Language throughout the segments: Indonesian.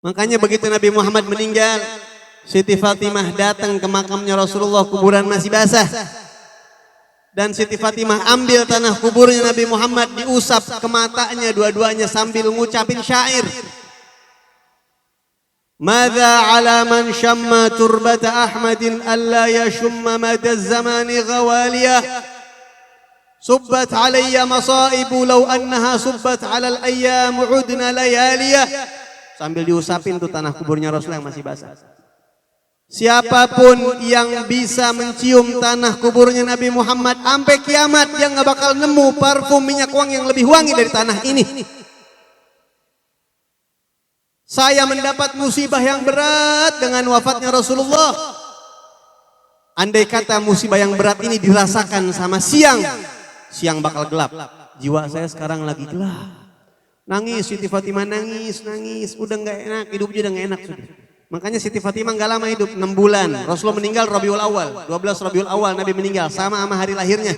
Makanya begitu Nabi Muhammad meninggal, Siti Fatimah datang ke makamnya Rasulullah, kuburan masih basah. Dan Siti Fatimah ambil tanah kuburnya Nabi Muhammad, diusap ke matanya dua-duanya sambil ngucapin syair. Madza ala man syamma turbata Ahmadin alla yashumma mada zamani ghawaliyah. Subbat alayya masaibu law annaha subbat ala al-ayyam udna layaliyah. Sambil diusapin tuh tanah kuburnya Rasulullah yang masih basah. Siapapun yang bisa mencium tanah kuburnya Nabi Muhammad sampai kiamat, dia nggak bakal nemu parfum minyak wangi yang lebih wangi dari tanah ini. Saya mendapat musibah yang berat dengan wafatnya Rasulullah. Andai kata musibah yang berat ini dirasakan sama siang, siang bakal gelap. Jiwa saya sekarang lagi gelap. Nangis, Siti Fatimah nangis, udah nggak enak, hidupnya udah nggak enak sudah. Makanya Siti Fatimah nggak lama hidup, 6 bulan. Rasulullah meninggal Rabiul Awal, 12 Rabiul Awal Nabi meninggal, sama hari lahirnya.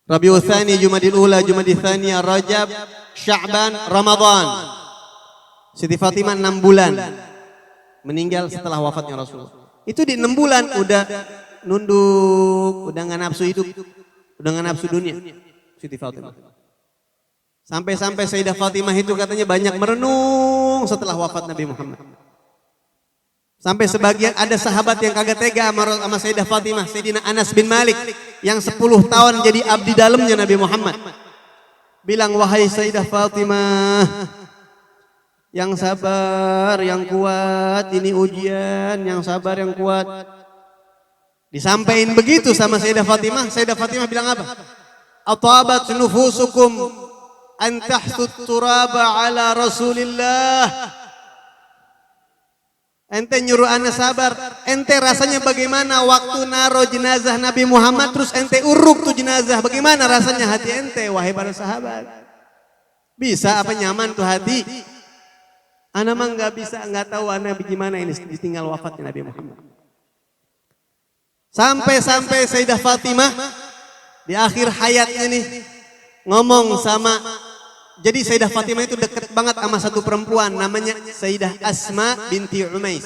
Rabiul Tsani, Jumadil Ula, Jumadil Tsaniyah, Rajab, Sya'ban, Ramadan. Siti Fatimah 6 bulan meninggal setelah wafatnya Rasulullah. Itu di 6 bulan udah nunduk, udah nggak nafsu hidup, udah nggak nafsu dunia. Siti Fatimah. Sampai-sampai Sayyidah Fatimah itu katanya banyak merenung setelah wafat Nabi Muhammad. Sampai sebagian ada sahabat yang kagak tega sama Sayyidah Fatimah, Sayyidina Anas bin Malik yang 10 tahun jadi abdi dalamnya Nabi Muhammad. Bilang, wahai Sayyidah Fatimah, yang sabar, yang kuat, ini ujian, yang sabar, yang kuat. Disampaikan begitu sama Sayyidah Fatimah, Sayyidah Fatimah bilang apa? Atabat nufusukum antahsut turaba ala Rasulillah. Ente nyuruh ana sabar, ente rasanya bagaimana waktu naro jenazah Nabi Muhammad terus ente uruk tuh jenazah, bagaimana rasanya hati ente wahai para sahabat? Bisa apa nyaman tuh hati? Ana mah nggak bisa, nggak tahu ana bagaimana ini ditinggal wafatnya Nabi Muhammad. Sampai Sayyidah Fatimah di akhir hayatnya nih ngomong sama, jadi Sayyidah Fatimah itu dekat banget sama satu perempuan namanya Sayyidah Asma binti Umais.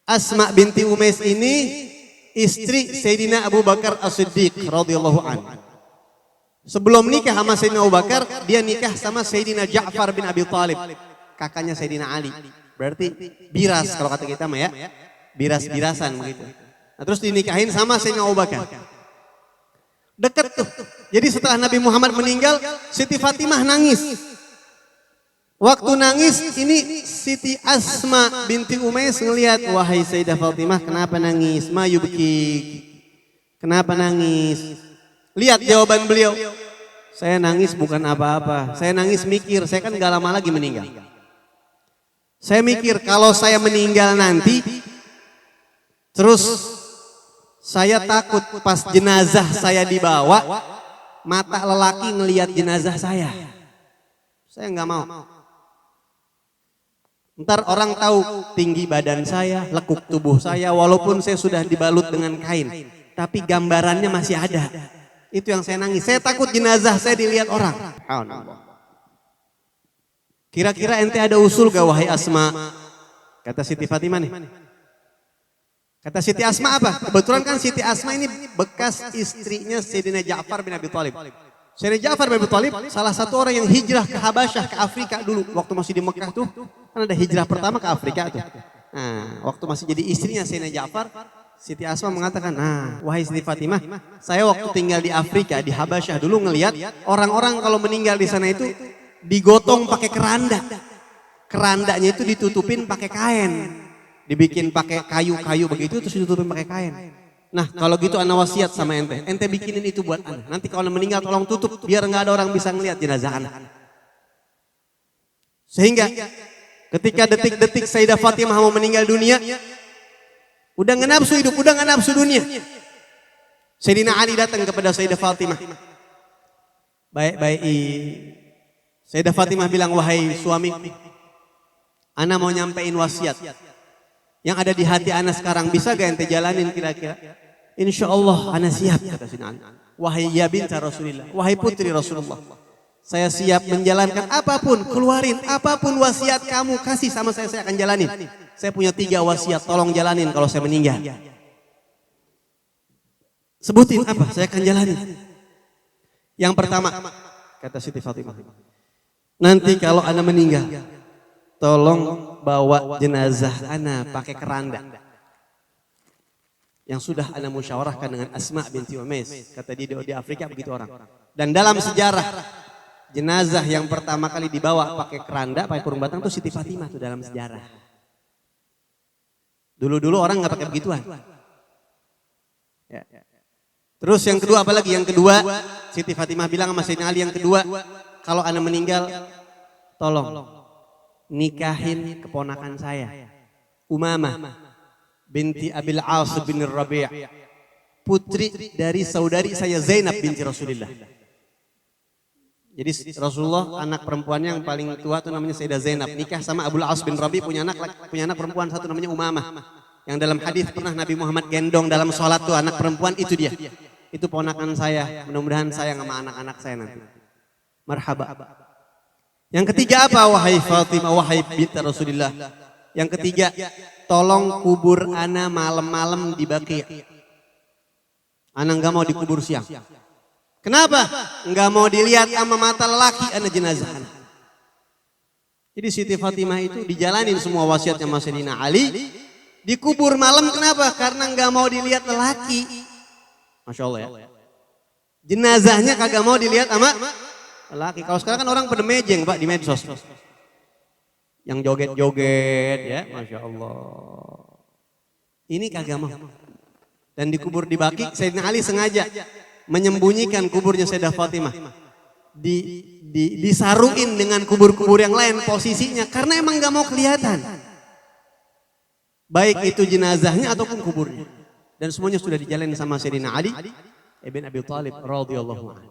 Asma binti Umais ini istri Sayyidina Abu Bakar As-Siddiq radhiyallahu anhu. Sebelum nikah sama Sayyidina Abu Bakar, dia nikah sama Sayyidina Ja'far bin Abi Thalib, kakaknya Sayyidina Ali. Berarti biras kalau kata kita mah ya, biras-birasan begitu. Nah, terus dinikahin sama Sayyidina Abu Bakar. Dekat tuh. Jadi setelah Nabi Muhammad meninggal, Siti Fatimah nangis. Waktu nangis, ini Siti Asma binti Umais ngelihat, wahai Sayyidah Fatimah, kenapa nangis? Ma yubki. Kenapa nangis? Lihat jawaban beliau. Saya nangis bukan apa-apa. Saya nangis mikir, saya kan gak lama lagi meninggal. Saya mikir kalau saya meninggal nanti, terus saya takut pas jenazah saya dibawa, mata lelaki ngelihat jenazah saya. Saya nggak mau. Ntar orang tahu tinggi badan saya, lekuk tubuh saya, walaupun saya sudah dibalut dengan kain, tapi gambarannya masih ada. Itu yang saya nangis. Saya takut jenazah saya dilihat orang. Kira-kira ente ada usul gak wahai Asma? Kata Siti Fatimah nih. Kata Siti Asma apa? Kebetulan kan Siti Asma ini bekas istrinya Sayyidina Ja'far bin Abi Thalib. Sayyidina Ja'far bin Abi Thalib salah satu orang yang hijrah ke Habasyah, ke Afrika dulu. Waktu masih di Mekah tuh, kan ada hijrah pertama ke Afrika tuh. Nah, waktu masih jadi istrinya Sayyidina Ja'far, Siti Asma mengatakan, nah wahai Siti Fatimah, saya waktu tinggal di Afrika, di Habasyah dulu ngelihat orang-orang kalau meninggal di sana itu digotong pakai keranda. Kerandanya itu ditutupin pakai kain. Dibikin pakai kayu-kayu begitu terus ditutupin pakai kain. Nah kalau gitu ana wasiat sama ente, ente bikinin itu buat ana. Nanti kalau meninggal tolong tutup biar nggak ada orang bisa ngelihat jenazah ana. Sehingga ketika detik-detik Sayyidah Fatimah mau meninggal dunia, udah nggak nafsu hidup, udah nggak nafsu dunia. Sayyidina Ali datang kepada Sayyidah Fatimah. Baik. Sayyidah Fatimah bilang, wahai suami, ana mau nyampein wasiat yang ada di hati ana sekarang, bisa gak ente jalanin kira-kira? Insya Allah ana siap, kata Sayyidina Ali. Wahai ya binta Rasulillah, wahai putri Rasulullah, Saya siap menjalankan apapun, keluarin apapun wasiat kamu kasih sama saya akan jalanin. Saya punya 3 wasiat, tolong jalanin kalau saya meninggal. Sebutin apa, saya akan jalanin. Yang pertama, kata Siti Fatimah, nanti kalau ana meninggal, tolong bawa jenazah ana pakai keranda. Yang sudah ana musyawarahkan dengan Asma binti Umais. Kata dia di Afrika begitu orang. Dan dalam sejarah, jenazah yang pertama kali dibawa pakai keranda, pakai kurung batang itu Siti Fatimah tuh dalam sejarah. Dulu-dulu orang nggak pakai begituan. Ya. Terus yang kedua apalagi? Yang kedua, Siti Fatimah bilang sama Sayyidina Ali yang kedua, kalau ana meninggal, tolong nikahin keponakan saya, Umamah binti Abil As bin Rabi', putri dari saudari saya Zainab binti Rasulullah. Jadi Rasulullah anak perempuannya yang paling tua itu namanya Sayyidah Zainab, nikah sama Abul As bin Rabi, punya anak perempuan satu namanya Umamah. Yang dalam hadis pernah Nabi Muhammad gendong dalam sholat tuh anak perempuan itu dia. Itu ponakan saya, mudah-mudahan sayang sama anak-anak saya nanti. Marhaba. Yang ketiga apa? Wahai Fatimah, wahai binti Rasulullah. Yang ketiga, tolong kubur ana malam-malam di Baqi'. Ana enggak mau dikubur siang. Kenapa? Enggak mau dilihat sama mata lelaki ana jenazah ana. Jadi Siti Fatimah itu dijalanin semua wasiatnya Mas Sayyidina Ali. Dikubur malam kenapa? Karena enggak mau dilihat lelaki. Masya Allah ya. Jenazahnya kagak mau dilihat sama lelaki. Kalau sekarang kan orang pada mejeng Pak di medsos. Yang joget-joget ya, Masya Allah. Ini kagak mau. Dan dikubur di Baqi', Sayyidina Ali sengaja menyembunyikan kuburnya Sayyidah Fatimah. Disaruin dengan kubur-kubur yang lain posisinya karena emang gak mau kelihatan. Baik itu jenazahnya ataupun kuburnya. Dan semuanya sudah dijalani sama Sayyidina Ali ibn Abi Thalib radhiyallahu anhu.